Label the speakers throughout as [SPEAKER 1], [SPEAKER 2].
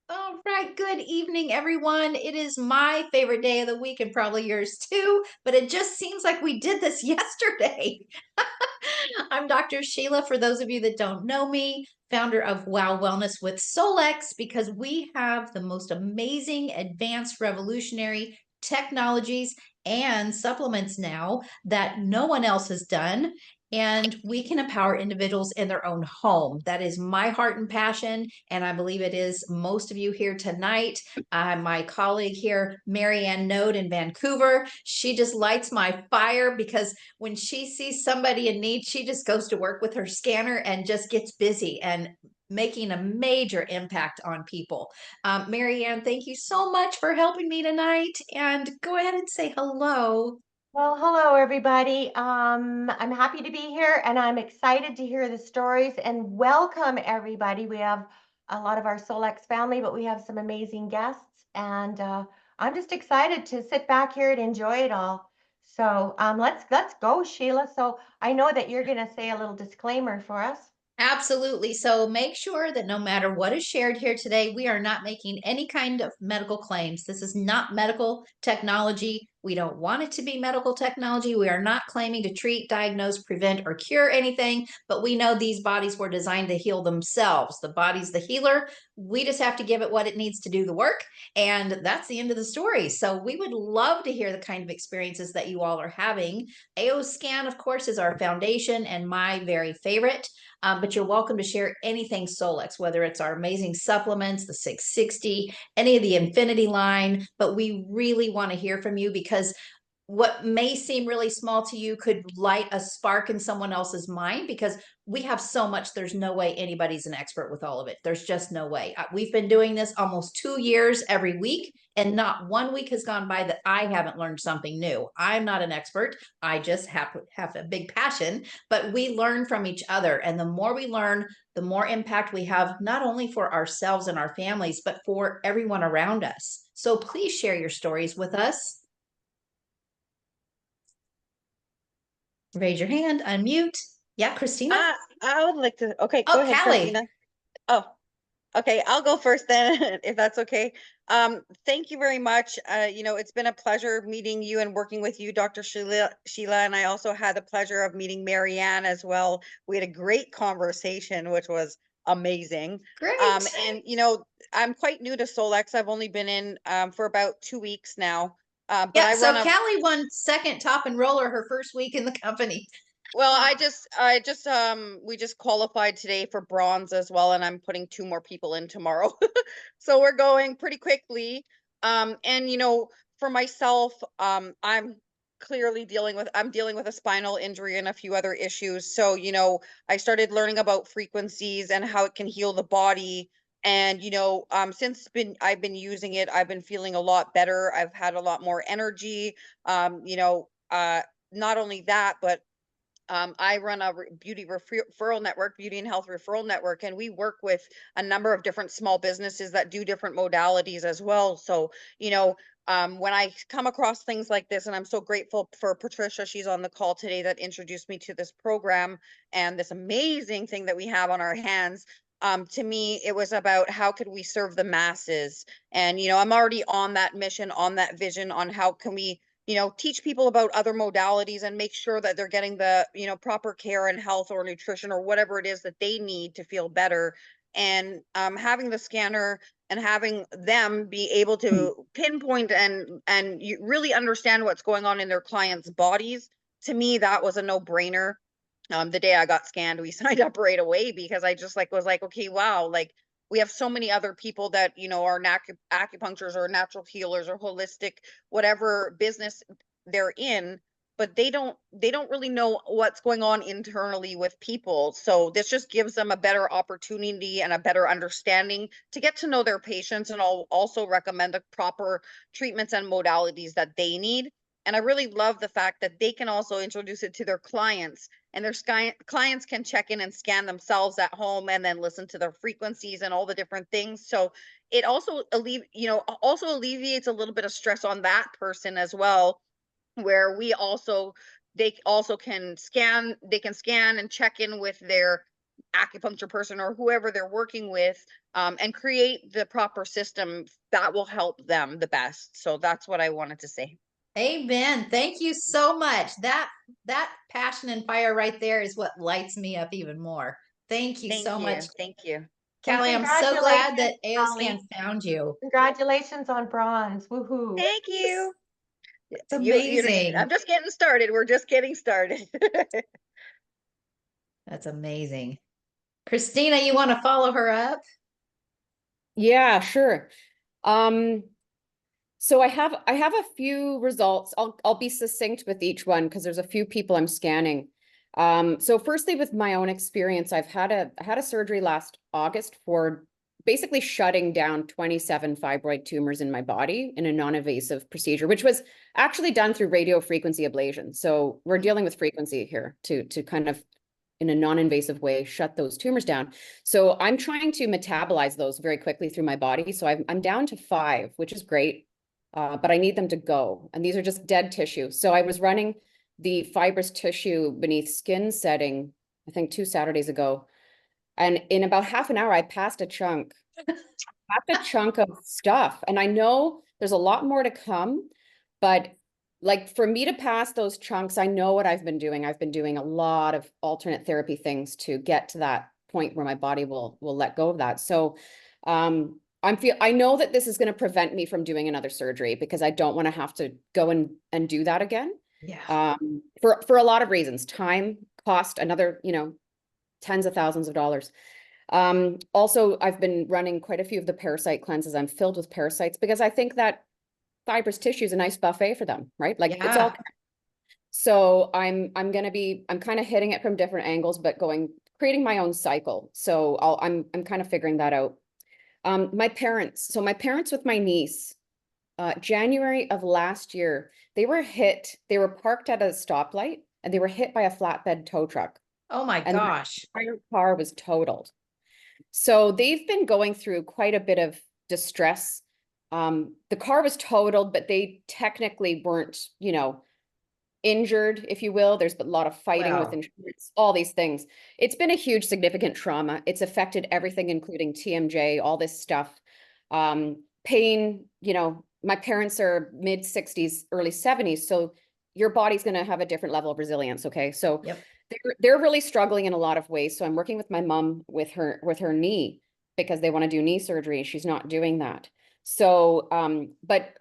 [SPEAKER 1] All right, good evening, everyone. It is my favorite day of the week and probably yours too, but it just seems like we did this yesterday. I'm Dr. Sheila, for those of you that don't know me, founder of Wow Wellness with Solex, because we have the most amazing, advanced, revolutionary technologies and supplements now that no one else has done. And we can empower individuals in their own home. That is my heart and passion. And I believe it is most of you here tonight. My colleague here, Marianne Node in Vancouver, she just lights my fire because when she sees somebody in need, she just goes to work with her scanner and just gets busy and making a major impact on people. Marianne, thank you so much for helping me tonight. And go ahead and say hello.
[SPEAKER 2] Well, hello everybody. I'm happy to be here and I'm excited to hear the stories and welcome everybody. We have a lot of our Solex family, but we have some amazing guests and I'm just excited to sit back here and enjoy it all. So let's go, Sheila. So I know that you're going to say a little disclaimer for us.
[SPEAKER 1] Absolutely. So make sure that no matter what is shared here today, we are not making any kind of medical claims. This is not medical technology. We don't want it to be medical technology. We are not claiming to treat, diagnose, prevent, or cure anything, but we know these bodies were designed to heal themselves. The body's the healer. We just have to give it what it needs to do the work. And that's the end of the story. So we would love to hear the kind of experiences that you all are having. AO Scan, of course, is our foundation and my very favorite. But you're welcome to share anything Solex, whether it's our amazing supplements, the 660, any of the Infinity line. But we really want to hear from you because what may seem really small to you could light a spark in someone else's mind because we have so much. There's no way anybody's an expert with all of it. There's just no way. We've been doing this almost 2 years every week, and not one week has gone by that I haven't learned something new. I'm not an expert. I just have a big passion, but we learn from each other. And the more we learn, the more impact we have, not only for ourselves and our families, but for everyone around us. So please share your stories with us. Raise your hand, unmute. Yeah, Christina?
[SPEAKER 3] I would like to. Okay, go
[SPEAKER 1] Oh,
[SPEAKER 3] ahead,
[SPEAKER 1] Callie.
[SPEAKER 3] Christina. Oh, okay, I'll go first then, if that's okay. Thank you very much. It's been a pleasure meeting you and working with you, Dr. Sheila, and I also had the pleasure of meeting Marianne as well. We had a great conversation, which was amazing.
[SPEAKER 1] Great.
[SPEAKER 3] And I'm quite new to Solex. I've only been in for about 2 weeks now. But
[SPEAKER 1] Yeah,
[SPEAKER 3] I run
[SPEAKER 1] so
[SPEAKER 3] a
[SPEAKER 1] Callie won second top enroller her first week in the company.
[SPEAKER 3] Well, we just qualified today for bronze as well, and I'm putting two more people in tomorrow. So we're going pretty quickly. And for myself, I'm dealing with a spinal injury and a few other issues. So, I started learning about frequencies and how it can heal the body. And, since I've been using it, I've been feeling a lot better. I've had a lot more energy. Not only that, but I run a referral network, beauty and health referral network, and we work with a number of different small businesses that do different modalities as well. So, when I come across things like this, and I'm so grateful for Patricia, she's on the call today, that introduced me to this program and this amazing thing that we have on our hands. To me, it was about how could we serve the masses, and I'm already on that mission, on that vision, on how can we teach people about other modalities and make sure that they're getting the, proper care and health or nutrition or whatever it is that they need to feel better. And having the scanner and having them be able to pinpoint and you really understand what's going on in their clients' bodies, to me, that was a no-brainer. The day I got scanned, we signed up right away because I just was like, okay, wow, like we have so many other people that are acupuncturists or natural healers or holistic whatever business they're in, but they don't really know what's going on internally with people. So this just gives them a better opportunity and a better understanding to get to know their patients, and I'll also recommend the proper treatments and modalities that they need. And I really love the fact that they can also introduce it to their clients, and their clients can check in and scan themselves at home and then listen to their frequencies and all the different things. So it also also alleviates a little bit of stress on that person as well, where they also can scan and check in with their acupuncture person or whoever they're working with, and create the proper system that will help them the best. So that's what I wanted to say.
[SPEAKER 1] Amen. Thank you so much. That passion and fire right there is what lights me up even more. Thank you so
[SPEAKER 3] Thank
[SPEAKER 1] much,
[SPEAKER 3] you. Thank you.
[SPEAKER 2] And
[SPEAKER 1] Callie. I'm so glad
[SPEAKER 2] congratulations,
[SPEAKER 1] that AOScan
[SPEAKER 2] Holly.
[SPEAKER 1] found you.
[SPEAKER 2] Congratulations on bronze. Woohoo.
[SPEAKER 3] Thank you.
[SPEAKER 1] It's
[SPEAKER 3] You
[SPEAKER 1] amazing.
[SPEAKER 3] I'm just getting started. We're just getting started.
[SPEAKER 1] That's amazing. Christina, you want to follow her up?
[SPEAKER 4] Yeah, sure. Um, so I have a few results. I'll be succinct with each one because there's a few people I'm scanning. So firstly, with my own experience, I had a surgery last August for basically shutting down 27 fibroid tumors in my body in a non-invasive procedure, which was actually done through radio frequency ablation. So we're dealing with frequency here to kind of in a non-invasive way, shut those tumors down. So I'm trying to metabolize those very quickly through my body. So I'm down to 5, which is great, but I need them to go. And these are just dead tissue. So I was running the fibrous tissue beneath skin setting, I think 2 Saturdays ago. And in about half an hour, I passed a chunk of stuff. And I know there's a lot more to come, but like for me to pass those chunks, I know what I've been doing. I've been doing a lot of alternate therapy things to get to that point where my body will let go of that. So I know that this is going to prevent me from doing another surgery because I don't want to have to go and do that again.
[SPEAKER 1] Yeah.
[SPEAKER 4] For a lot of reasons, time, cost, another, tens of thousands of dollars. Also, I've been running quite a few of the parasite cleanses. I'm filled with parasites because I think that fibrous tissue is a nice buffet for them, right? Like it's all.
[SPEAKER 1] Yeah.
[SPEAKER 4] So I'm kind of hitting it from different angles, but creating my own cycle. So I'm kind of figuring that out. My parents with my niece, January of last year, they were parked at a stoplight and they were hit by a flatbed tow truck
[SPEAKER 1] Oh my
[SPEAKER 4] and
[SPEAKER 1] gosh.
[SPEAKER 4] their car was totaled. So they've been going through quite a bit of distress. The car was totaled, but they technically weren't, injured, if you will. There's been a lot of fighting with
[SPEAKER 1] Wow.
[SPEAKER 4] insurance, all these things. It's been a huge, significant trauma. It's affected everything, including TMJ, all this stuff. Pain, my parents are mid 60s, early 70s. So your body's going to have a different level of resilience. Okay. So
[SPEAKER 1] Yep.
[SPEAKER 4] they're really struggling in a lot of ways. So I'm working with my mom with her knee because they want to do knee surgery. She's not doing that. So, but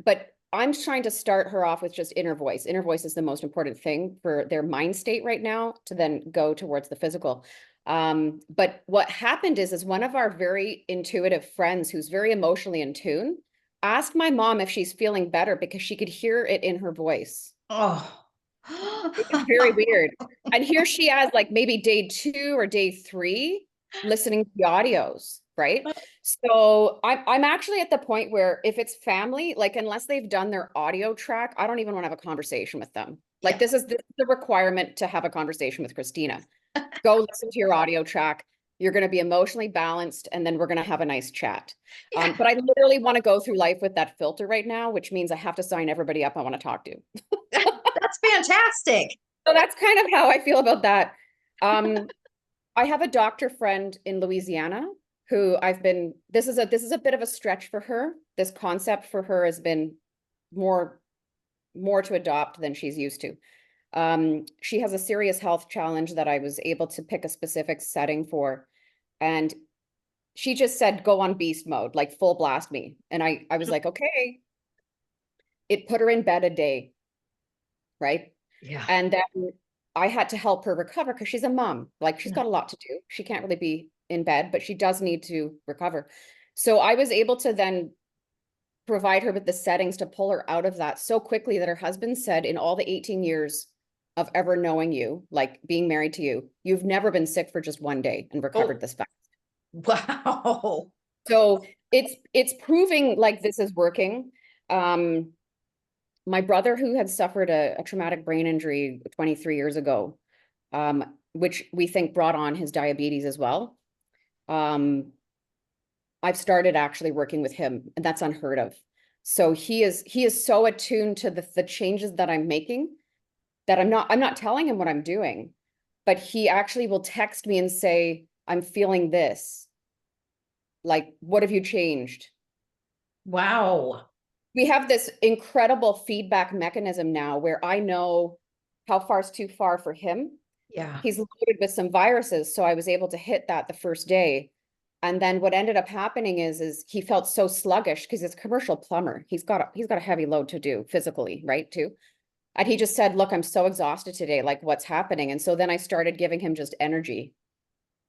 [SPEAKER 4] I'm trying to start her off with just inner voice. Inner voice is the most important thing for their mind state right now to then go towards the physical. But what happened is one of our very intuitive friends who's very emotionally in tune asked my mom if she's feeling better because she could hear it in her voice.
[SPEAKER 1] Oh.
[SPEAKER 4] It was very weird. And here she has like maybe day 2 or day 3 listening to the audios, right? So I'm actually at the point where if it's family, like unless they've done their audio track, I don't even want to have a conversation with them. Like
[SPEAKER 1] Yeah.
[SPEAKER 4] this is the requirement to have a conversation with Christina. Go listen to your audio track. You're going to be emotionally balanced, and then we're going to have a nice chat.
[SPEAKER 1] Yeah.
[SPEAKER 4] But I literally want to go through life with that filter right now, which means I have to sign everybody up I want to talk to.
[SPEAKER 1] That's fantastic.
[SPEAKER 4] So that's kind of how I feel about that. I have a doctor friend in Louisiana who this is a bit of a stretch for her. This concept for her has been more to adopt than she's used to. She has a serious health challenge that I was able to pick a specific setting for. And she just said, go on beast mode, like full blast me. And I was like, okay. It put her in bed a day, right?
[SPEAKER 1] Yeah.
[SPEAKER 4] And then I had to help her recover because she's a mom. Like she's got a lot to do. She can't really be in bed, but she does need to recover. So I was able to then provide her with the settings to pull her out of that so quickly that her husband said, in all the 18 years of ever knowing you, like being married to you, you've never been sick for just one day and recovered this fast.
[SPEAKER 1] Wow.
[SPEAKER 4] So it's proving like this is working. My brother, who had suffered a traumatic brain injury 23 years ago, which we think brought on his diabetes as well. I've started actually working with him, and that's unheard of. So he is so attuned to the changes that I'm making that I'm not telling him what I'm doing, but he actually will text me and say, I'm feeling this. Like, what have you changed?
[SPEAKER 1] Wow.
[SPEAKER 4] We have this incredible feedback mechanism now where I know how far's too far for him.
[SPEAKER 1] Yeah.
[SPEAKER 4] He's loaded with some viruses, so I was able to hit that the first day. And then what ended up happening is he felt so sluggish because he's a commercial plumber. He's got a heavy load to do physically, right, too. And he just said, look, I'm so exhausted today. Like, what's happening? And so then I started giving him just energy.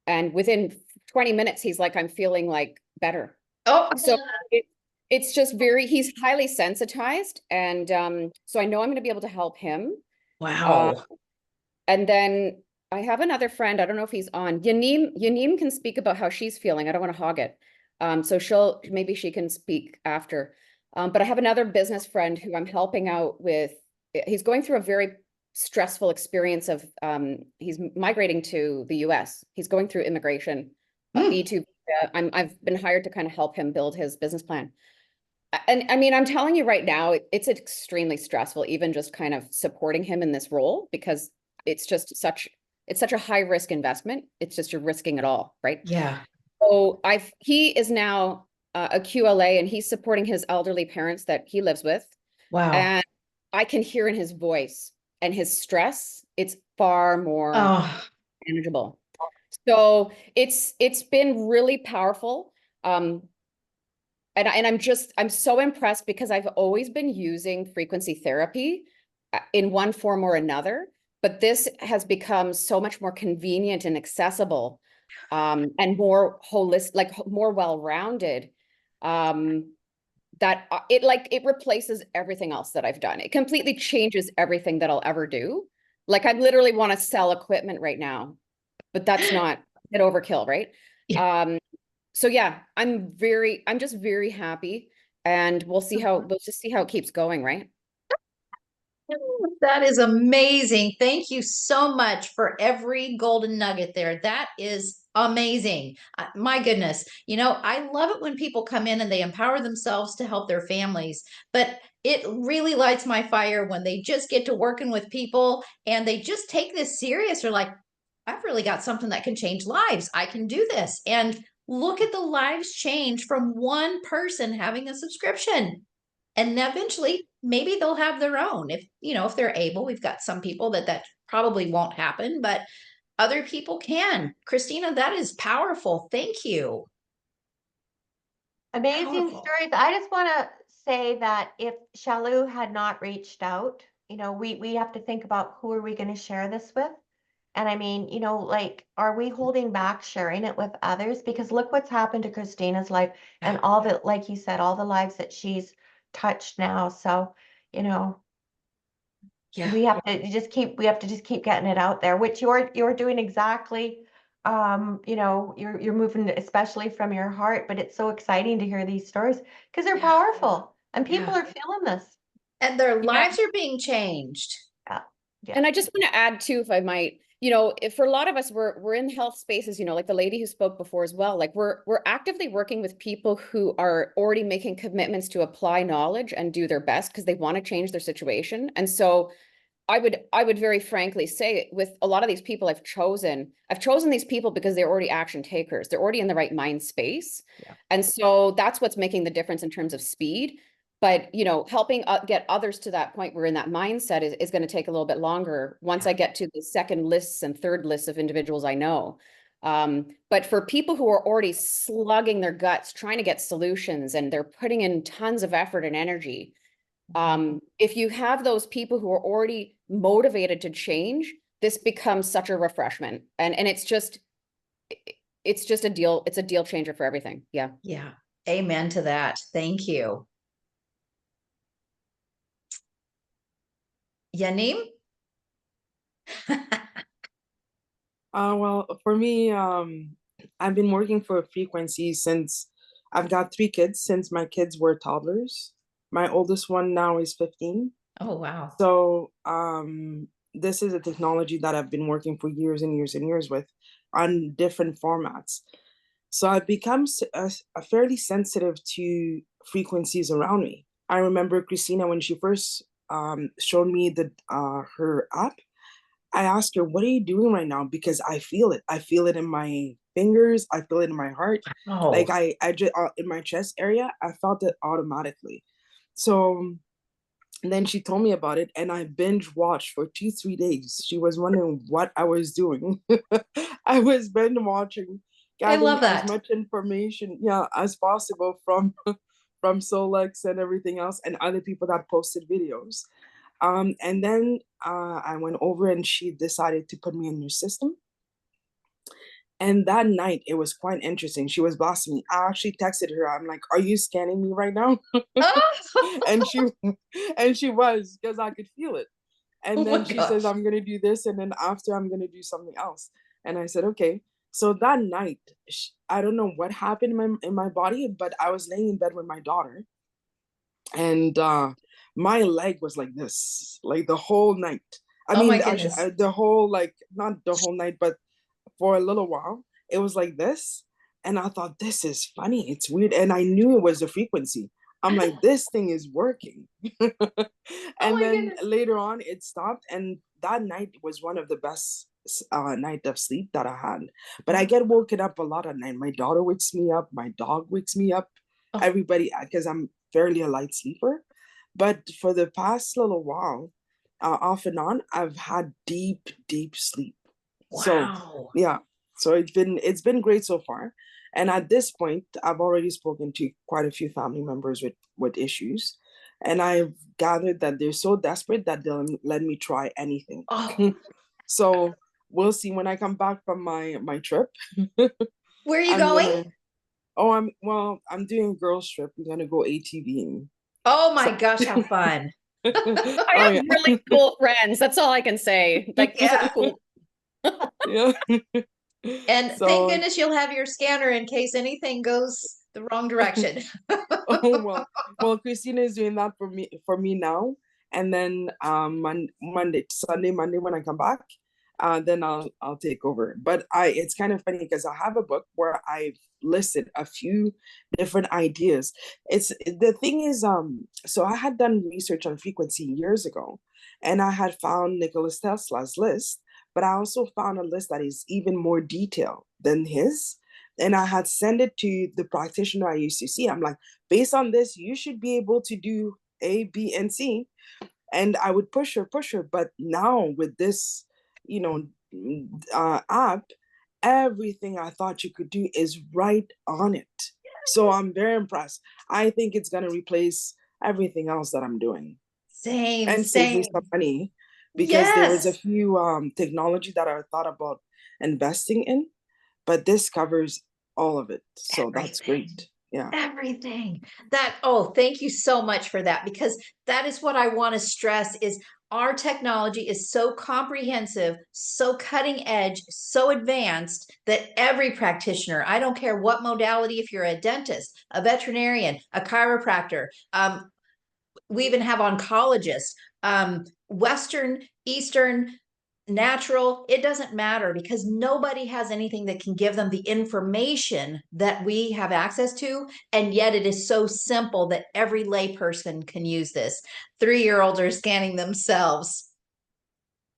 [SPEAKER 4] And within 20 minutes, he's like, I'm feeling like better.
[SPEAKER 1] Oh,
[SPEAKER 4] So it's just he's highly sensitized. And so I know I'm going to be able to help him.
[SPEAKER 1] wow.
[SPEAKER 4] And then I have another friend, I don't know if he's on. Yaneem can speak about how she's feeling. I don't want to hog it. So maybe she can speak after. But I have another business friend who I'm helping out with. He's going through a very stressful experience of he's migrating to the US. He's going through immigration,
[SPEAKER 1] Hmm.
[SPEAKER 4] E2. I've been hired to kind of help him build his business plan. And I mean, I'm telling you right now, it's extremely stressful, even just kind of supporting him in this role, because it's such a high risk investment. It's just you're risking it all, right?
[SPEAKER 1] Yeah.
[SPEAKER 4] So he is now a QLA, and he's supporting his elderly parents that he lives with.
[SPEAKER 1] Wow.
[SPEAKER 4] And I can hear in his voice and his stress, it's far more
[SPEAKER 1] Oh,
[SPEAKER 4] manageable. So it's been really powerful. And I'm so impressed because I've always been using frequency therapy in one form or another, but this has become so much more convenient and accessible, and more holistic, like more well-rounded, that it replaces everything else that I've done. It completely changes everything that I'll ever do. Like, I literally want to sell equipment right now, but that's not an overkill, right?
[SPEAKER 1] yeah.
[SPEAKER 4] So yeah, I'm just very happy, and we'll just see how it keeps going, right?
[SPEAKER 1] That is amazing. Thank you so much for every golden nugget there. That is amazing. My goodness. I love it when people come in and they empower themselves to help their families, but it really lights my fire when they just get to working with people and they just take this serious. They're like, I've really got something that can change lives. I can do this. And look at the lives change from one person having a subscription. And eventually, maybe they'll have their own if they're able. We've got some people that probably won't happen, but other people can. Christina, that is powerful. Thank you.
[SPEAKER 2] Amazing
[SPEAKER 1] Powerful.
[SPEAKER 2] stories. I just want to say that if Shalou had not reached out, we have to think about who are we going to share this with. And I mean, like, are we holding back sharing it with others? Because look what's happened to Christina's life and all the, like you said, all the lives that she's touched now. So,
[SPEAKER 1] Yeah.
[SPEAKER 2] we have to just keep getting it out there, which you're doing exactly. You're moving especially from your heart, but it's so exciting to hear these stories because they're
[SPEAKER 1] Yeah.
[SPEAKER 2] powerful and people
[SPEAKER 1] Yeah.
[SPEAKER 2] are feeling this.
[SPEAKER 1] And their
[SPEAKER 4] Yeah.
[SPEAKER 1] lives are being changed.
[SPEAKER 2] Yeah. Yeah.
[SPEAKER 4] And I just want to add too, if I might, if for a lot of us, we're in health spaces, like the lady who spoke before as well, like we're actively working with people who are already making commitments to apply knowledge and do their best because they want to change their situation. And so I would very frankly say, with a lot of these people I've chosen these people because they're already action takers. They're already in the right mind space.
[SPEAKER 1] Yeah.
[SPEAKER 4] And so that's what's making the difference in terms of speed. But, helping get others to that point where in that mindset is going to take a little bit longer once I get to the second lists and third lists of individuals I know. But for people who are already slugging their guts, trying to get solutions, and they're putting in tons of effort and energy, if you have those people who are already motivated to change, this becomes such a refreshment. And it's just a deal. It's a deal changer for everything. Yeah.
[SPEAKER 1] Yeah. Amen to that. Thank you. Yanim?
[SPEAKER 5] Well, for me, I've been working for frequency since I've got 3 kids since my kids were toddlers. My oldest one now is 15.
[SPEAKER 1] Oh, wow.
[SPEAKER 5] So, this is a technology that I've been working for years and years and years with on different formats. So I've become fairly sensitive to frequencies around me. I remember Christina when she first showed me her app. I asked her, "What are you doing right now?" Because I feel it. I feel it in my fingers. I feel it in my heart.
[SPEAKER 1] Oh,
[SPEAKER 5] Like I just in my chest area, I felt it automatically. So then she told me about it, and I binge watched for 2-3 days. She was wondering what I was doing. I was binge watching,
[SPEAKER 1] I
[SPEAKER 5] gathering
[SPEAKER 1] love
[SPEAKER 5] as
[SPEAKER 1] that.
[SPEAKER 5] much information, yeah, as possible from from Solex and everything else, and other people that posted videos. And then I went over, and she decided to put me in her system. And that night, it was quite interesting. She was blasting me. I actually texted her. I'm like, "Are you scanning me right now?" and she and she was, because I could feel it.
[SPEAKER 1] Oh
[SPEAKER 5] And
[SPEAKER 1] my
[SPEAKER 5] then she says,
[SPEAKER 1] gosh.
[SPEAKER 5] "I'm gonna do this, and then after I'm gonna do something else." And I said, "Okay." So that night, I don't know what happened in my body, but I was laying in bed with my daughter, and my leg was like this, like the whole night. I
[SPEAKER 1] Oh my
[SPEAKER 5] mean, actually,
[SPEAKER 1] goodness.
[SPEAKER 5] the whole, like, not the whole night, but for a little while, it was like this. And I thought, this is funny. It's weird. And I knew it was the frequency. I'm like, this thing is working.
[SPEAKER 1] Oh
[SPEAKER 5] And
[SPEAKER 1] my
[SPEAKER 5] then
[SPEAKER 1] goodness.
[SPEAKER 5] later on, it stopped. And that night was one of the best night of sleep that I had. But I get woken up a lot at night. My daughter wakes me up. My dog wakes me up.
[SPEAKER 1] Oh,
[SPEAKER 5] Everybody, because I'm fairly a light sleeper. But for the past little while, off and on, I've had deep, deep sleep. So
[SPEAKER 1] wow.
[SPEAKER 5] yeah, so it's been great so far. And at this point, I've already spoken to quite a few family members with issues, and I've gathered that they're so desperate that they'll let me try anything.
[SPEAKER 1] Oh,
[SPEAKER 5] So we'll see when I come back from my trip.
[SPEAKER 1] where are you
[SPEAKER 5] I'm
[SPEAKER 1] going?
[SPEAKER 5] gonna I'm doing a girls trip. We're gonna go ATVing.
[SPEAKER 1] Oh
[SPEAKER 5] So
[SPEAKER 1] my gosh, how fun.
[SPEAKER 4] I
[SPEAKER 5] oh
[SPEAKER 4] have
[SPEAKER 5] yeah.
[SPEAKER 4] really cool friends. That's all I can say. Like, those are
[SPEAKER 1] Yeah.
[SPEAKER 4] cool.
[SPEAKER 5] Yeah.
[SPEAKER 1] And thank
[SPEAKER 5] So
[SPEAKER 1] goodness you'll have your scanner in case anything goes the wrong direction.
[SPEAKER 5] oh well, Christina is doing that for me now. And then Monday when I come back, then I'll take over. But it's kind of funny because I have a book where I've listed a few different ideas. It's the thing is, so I had done research on frequency years ago, and I had found Nikola Tesla's list, but I also found a list that is even more detailed than his. And I had sent it to the practitioner I used to see. I'm like, based on this, you should be able to do A, B, and C. And I would push her. But now with this, you know, app, everything I thought you could do is right on it. So I'm very impressed. I think it's gonna replace everything else that I'm doing
[SPEAKER 1] Same,
[SPEAKER 5] and save me
[SPEAKER 1] same.
[SPEAKER 5] some money, because there was a
[SPEAKER 1] Yes.
[SPEAKER 5] few technology that I thought about investing in, but this covers all of it. So that's
[SPEAKER 1] Everything.
[SPEAKER 5] great. Yeah.
[SPEAKER 1] Everything. Thank you so much for that, because that is what I want to stress is our technology is so comprehensive, so cutting edge, so advanced that every practitioner, I don't care what modality, if you're a dentist, a veterinarian, a chiropractor, we even have oncologists, Western, Eastern, natural, it doesn't matter, because nobody has anything that can give them the information that we have access to. And yet it is so simple that every layperson can use this. 3-year-olds are scanning themselves.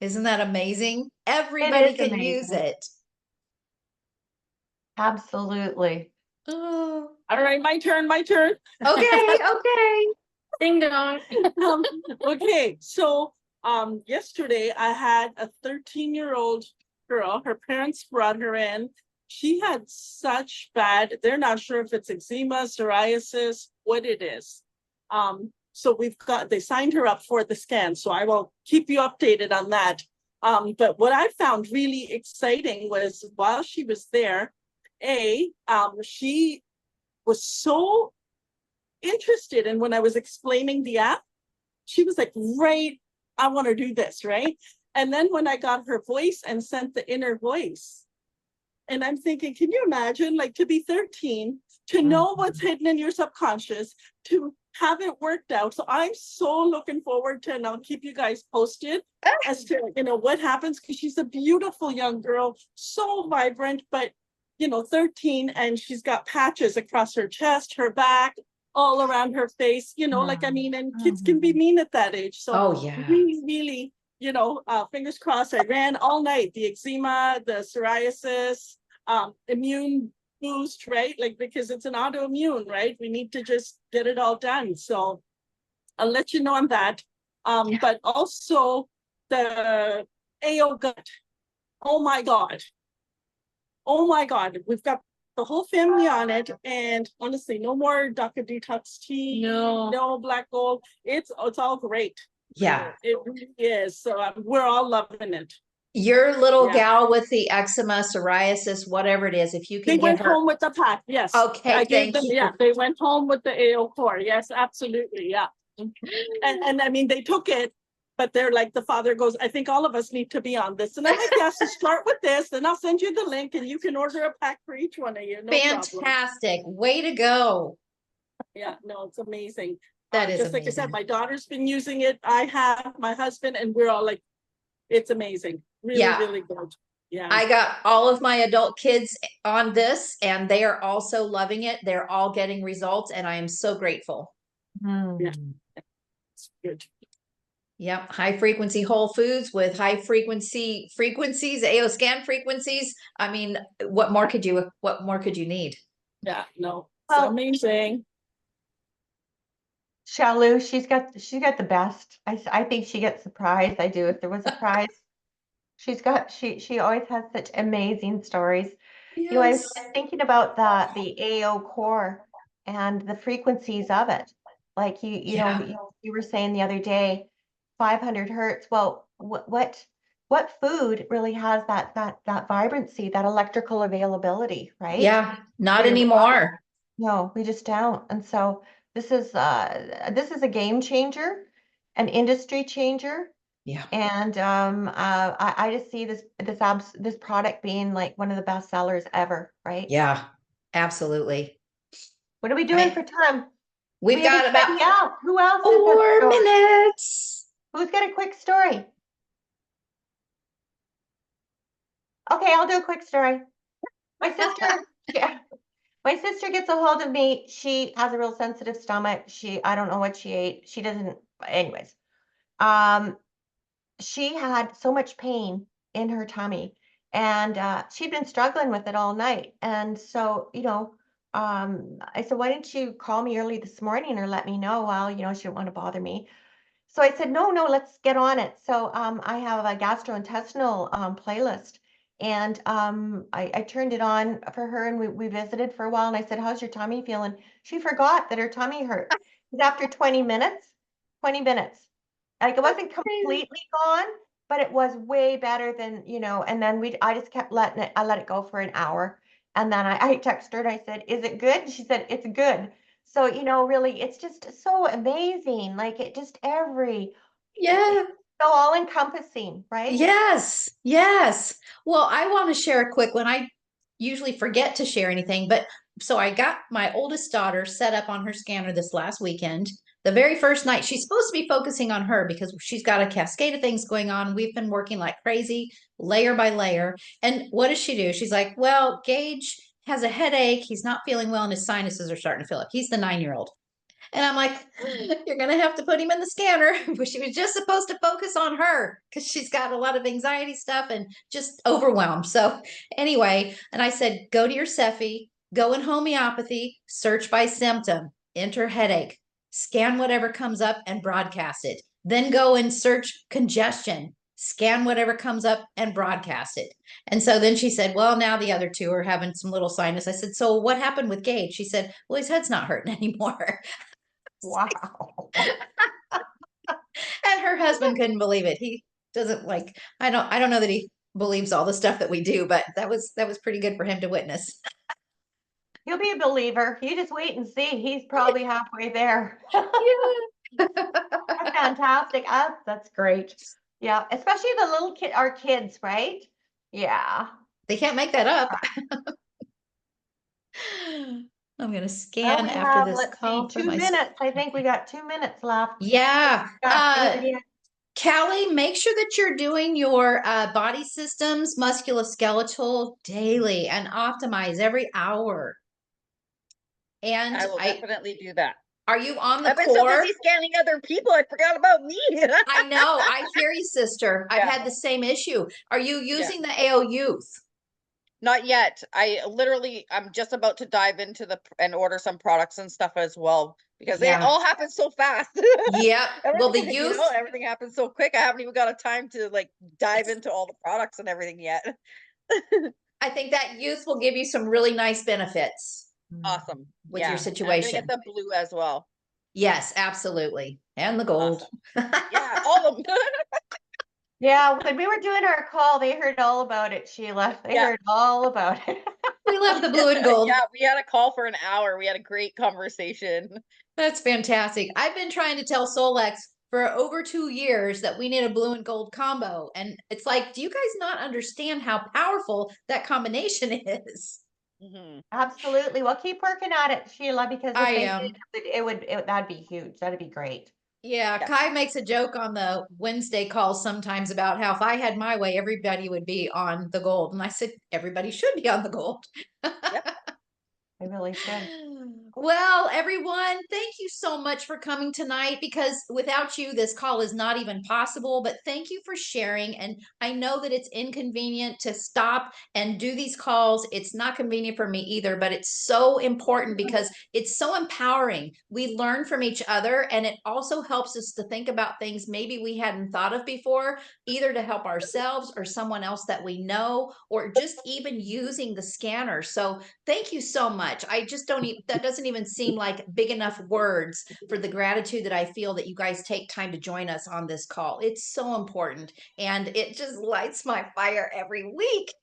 [SPEAKER 1] Isn't that amazing?
[SPEAKER 2] It
[SPEAKER 1] Everybody
[SPEAKER 2] is
[SPEAKER 1] can use
[SPEAKER 2] amazing.
[SPEAKER 1] it.
[SPEAKER 2] Absolutely.
[SPEAKER 1] Oh,
[SPEAKER 6] All right, my turn, my turn.
[SPEAKER 1] okay, okay.
[SPEAKER 4] Ding dong.
[SPEAKER 6] Okay, so yesterday I had a 13-year-old girl. Her parents brought her in. She had such bad, they're not sure if it's eczema, psoriasis, what it is. So they signed her up for the scan. So I will keep you updated on that. But what I found really exciting was while she was there, she was so interested. And when I was explaining the app, she was like, right, I want to do this, right? And then when I got her voice and sent the inner voice, and I'm thinking, can you imagine, like, to be 13, to know what's hidden in your subconscious, to have it worked out. So I'm so looking forward to, and I'll keep you guys posted as to, what happens, because she's a beautiful young girl, so vibrant, but 13, and she's got patches across her chest, her back, all around her face, and kids can be mean at that age. So
[SPEAKER 1] Oh, yeah.
[SPEAKER 6] really, really, fingers crossed. I ran all night, the eczema, the psoriasis, immune boost, right? Like, because it's an autoimmune, right? We need to just get it all done. So I'll let you know on that. But also the AO gut. Oh my God. Oh my God. We've got the whole family on it. And honestly, no more Dr. Detox tea, no black gold. It's all great.
[SPEAKER 1] Yeah.
[SPEAKER 6] It really is. So we're all loving it.
[SPEAKER 1] Your little
[SPEAKER 6] Yeah.
[SPEAKER 1] gal with the eczema, psoriasis, whatever it is, if you
[SPEAKER 6] They
[SPEAKER 1] can
[SPEAKER 6] went
[SPEAKER 1] give her.
[SPEAKER 6] home with the pack. Yes.
[SPEAKER 1] Okay,
[SPEAKER 6] I gave
[SPEAKER 1] thank
[SPEAKER 6] them,
[SPEAKER 1] you.
[SPEAKER 6] yeah, they went home with the AO core. Yes, absolutely. Yeah. And I mean, they took it, but they're like, the father goes, I think all of us need to be on this. And I'm like, yes, so start with this, then I'll send you the link and you can order a pack for each one of you. No problem.
[SPEAKER 1] Fantastic. Way to go.
[SPEAKER 6] Yeah, no, it's amazing.
[SPEAKER 1] That is
[SPEAKER 6] just like I
[SPEAKER 1] amazing.
[SPEAKER 6] said, my daughter's been using it. I have, my husband, and we're all like, it's amazing. Really,
[SPEAKER 1] Yeah.
[SPEAKER 6] really good. Yeah.
[SPEAKER 1] I got all of my adult kids on this and they are also loving it. They're all getting results and I am so grateful.
[SPEAKER 6] Yeah. It's good.
[SPEAKER 1] Yep. High frequency whole foods with high frequencies, AO scan frequencies. I mean, what more could you need?
[SPEAKER 6] Yeah, no, it's
[SPEAKER 2] Well,
[SPEAKER 6] amazing.
[SPEAKER 2] Shalu, she's got the best. I think she gets the prize. I do. If there was a prize, she always has such amazing stories. You know, I was thinking about the AO core and the frequencies of it. Like you know, you were saying the other day, 500 hertz. Well, what food really has that vibrancy, that electrical availability, right?
[SPEAKER 1] Yeah, not
[SPEAKER 2] For your body.
[SPEAKER 1] anymore.
[SPEAKER 2] No, we just don't. And so this is a game changer, an industry changer.
[SPEAKER 1] Yeah.
[SPEAKER 2] And I just see this product being like one of the best sellers ever, right?
[SPEAKER 1] Yeah, absolutely.
[SPEAKER 2] What are we doing
[SPEAKER 1] Right.
[SPEAKER 2] for time?
[SPEAKER 1] We've got about
[SPEAKER 2] Who else has got
[SPEAKER 1] 4
[SPEAKER 2] story?
[SPEAKER 1] minutes.
[SPEAKER 2] Who's got a quick story? Okay, I'll do a quick story. My sister, yeah, my sister gets a hold of me. She has a real sensitive stomach. I don't know what she ate. She doesn't, anyways. She had so much pain in her tummy and she'd been struggling with it all night. And so, you know, I said, why didn't you call me early this morning or let me know? Well, you know, she didn't want to bother me. So I said, no, let's get on it. So I have a gastrointestinal playlist and I turned it on for her and we visited for a while and I said, how's your tummy feeling? She forgot that her tummy hurt. After 20 minutes, like it wasn't completely gone, but it was way better than, you know, and then I just kept I let it go for an hour. And then I texted her and I said, is it good? She said, it's good. So, you know, really, it's just so amazing. Like it just
[SPEAKER 1] Yeah.
[SPEAKER 2] so all encompassing, right?
[SPEAKER 1] Yes. Yes. Well, I want to share a quick one. I usually forget to share anything, but so I got my oldest daughter set up on her scanner this last weekend. The very first night, she's supposed to be focusing on her because she's got a cascade of things going on. We've been working like crazy, layer by layer. And what does she do? She's like, well, Gage has a headache. He's not feeling well, and his sinuses are starting to fill up. He's the 9-year-old. And I'm like, you're going to have to put him in the scanner. But she was just supposed to focus on her because she's got a lot of anxiety stuff and just overwhelmed. So anyway, and I said, go to your Cephi, go in homeopathy, search by symptom, enter headache, scan whatever comes up and broadcast it. Then go and search congestion, scan whatever comes up and broadcast it. And so then she said, well, now the other two are having some little sinus. I said, so what happened with Gage? She said, well, his head's not hurting anymore.
[SPEAKER 2] Wow.
[SPEAKER 1] And her husband couldn't believe it. He doesn't like, I don't know that he believes all the stuff that we do, but that was pretty good for him to witness.
[SPEAKER 2] He'll be a believer. You just wait and see. He's probably halfway there.
[SPEAKER 1] Yeah.
[SPEAKER 2] That's fantastic. That's great. Yeah, especially the little our kids, right? Yeah.
[SPEAKER 1] They can't make that up. I'm going to
[SPEAKER 2] Well,
[SPEAKER 1] scan
[SPEAKER 2] we
[SPEAKER 1] after
[SPEAKER 2] have,
[SPEAKER 1] this
[SPEAKER 2] let's
[SPEAKER 1] call
[SPEAKER 2] see,
[SPEAKER 1] for
[SPEAKER 2] 2
[SPEAKER 1] my.
[SPEAKER 2] minutes. I think we got 2 minutes left.
[SPEAKER 1] Yeah.
[SPEAKER 2] Anybody?
[SPEAKER 1] Callie, make sure that you're doing your body systems, musculoskeletal daily and optimize every hour. And
[SPEAKER 3] I will definitely do that.
[SPEAKER 1] Are you on the
[SPEAKER 3] I've been so
[SPEAKER 1] core?
[SPEAKER 3] busy scanning other people, I forgot about me.
[SPEAKER 1] I know. I hear you, sister. I've
[SPEAKER 3] Yeah.
[SPEAKER 1] had the same issue. Are you using the AO Youth?
[SPEAKER 3] Not yet. I'm just about to dive into and order some products and stuff as well because it
[SPEAKER 1] Yeah.
[SPEAKER 3] all happens so fast.
[SPEAKER 1] Yep. Well, the
[SPEAKER 3] Everything,
[SPEAKER 1] youth,
[SPEAKER 3] everything happens so quick. I haven't even got a time to like dive into all the products and everything yet.
[SPEAKER 1] I think that youth will give you some really nice benefits
[SPEAKER 3] Awesome.
[SPEAKER 1] with your
[SPEAKER 3] Yeah. And I'm gonna
[SPEAKER 1] situation.
[SPEAKER 3] get the blue as well.
[SPEAKER 1] Yes, absolutely. And the gold.
[SPEAKER 3] Awesome. Yeah, all of them.
[SPEAKER 2] Yeah, when we were doing our call, they heard all about it, Sheila. They
[SPEAKER 3] Yeah.
[SPEAKER 2] heard all about it.
[SPEAKER 1] We love the blue and gold.
[SPEAKER 3] Yeah, we had a call for an hour. We had a great conversation.
[SPEAKER 1] That's fantastic. I've been trying to tell Solex for over 2 years that we need a blue and gold combo. And it's like, do you guys not understand how powerful that combination is?
[SPEAKER 3] Mhm.
[SPEAKER 2] Absolutely. Well, keep working at it, Sheila, because
[SPEAKER 1] I
[SPEAKER 2] if they
[SPEAKER 1] am.
[SPEAKER 2] did, that'd be huge. That'd be great.
[SPEAKER 1] Yeah,
[SPEAKER 3] Yeah.
[SPEAKER 1] Kai makes a joke on the Wednesday calls sometimes about how if I had my way, everybody would be on the gold. And I said, everybody should be on the gold.
[SPEAKER 3] Yep.
[SPEAKER 2] They really should.
[SPEAKER 1] Well, everyone, thank you so much for coming tonight because without you, this call is not even possible. But thank you for sharing. And I know that it's inconvenient to stop and do these calls. It's not convenient for me either, but it's so important because it's so empowering. We learn from each other, and it also helps us to think about things maybe we hadn't thought of before, either to help ourselves or someone else that we know, or just even using the scanner. So thank you so much. I just don't even, that doesn't even seem like big enough words for the gratitude that I feel that you guys take time to join us on this call. It's so important and it just lights my fire every week.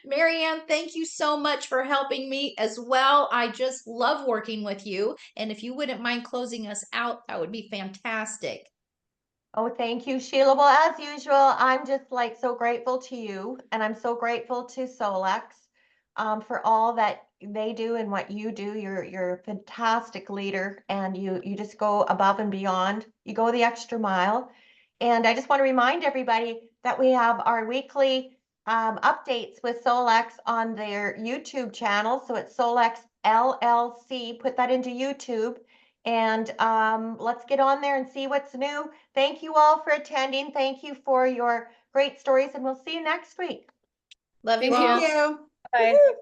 [SPEAKER 1] Marianne, thank you so much for helping me as well. I just love working with you. And if you wouldn't mind closing us out, that would be fantastic.
[SPEAKER 2] Oh, thank you, Sheila. Well, as usual, I'm just like so grateful to you, and I'm so grateful to Solex for all that they do and what you do. You're a fantastic leader, and you just go above and beyond. You go the extra mile. And I just want to remind everybody that we have our weekly updates with Solex on their YouTube channel. So it's Solex LLC. Put that into YouTube. And let's get on there and see what's new. Thank you all for attending. Thank you for your great stories, and we'll see you next week.
[SPEAKER 1] Love you
[SPEAKER 4] Thank
[SPEAKER 1] all.
[SPEAKER 4] you.
[SPEAKER 3] You.
[SPEAKER 4] Bye.
[SPEAKER 3] Woohoo.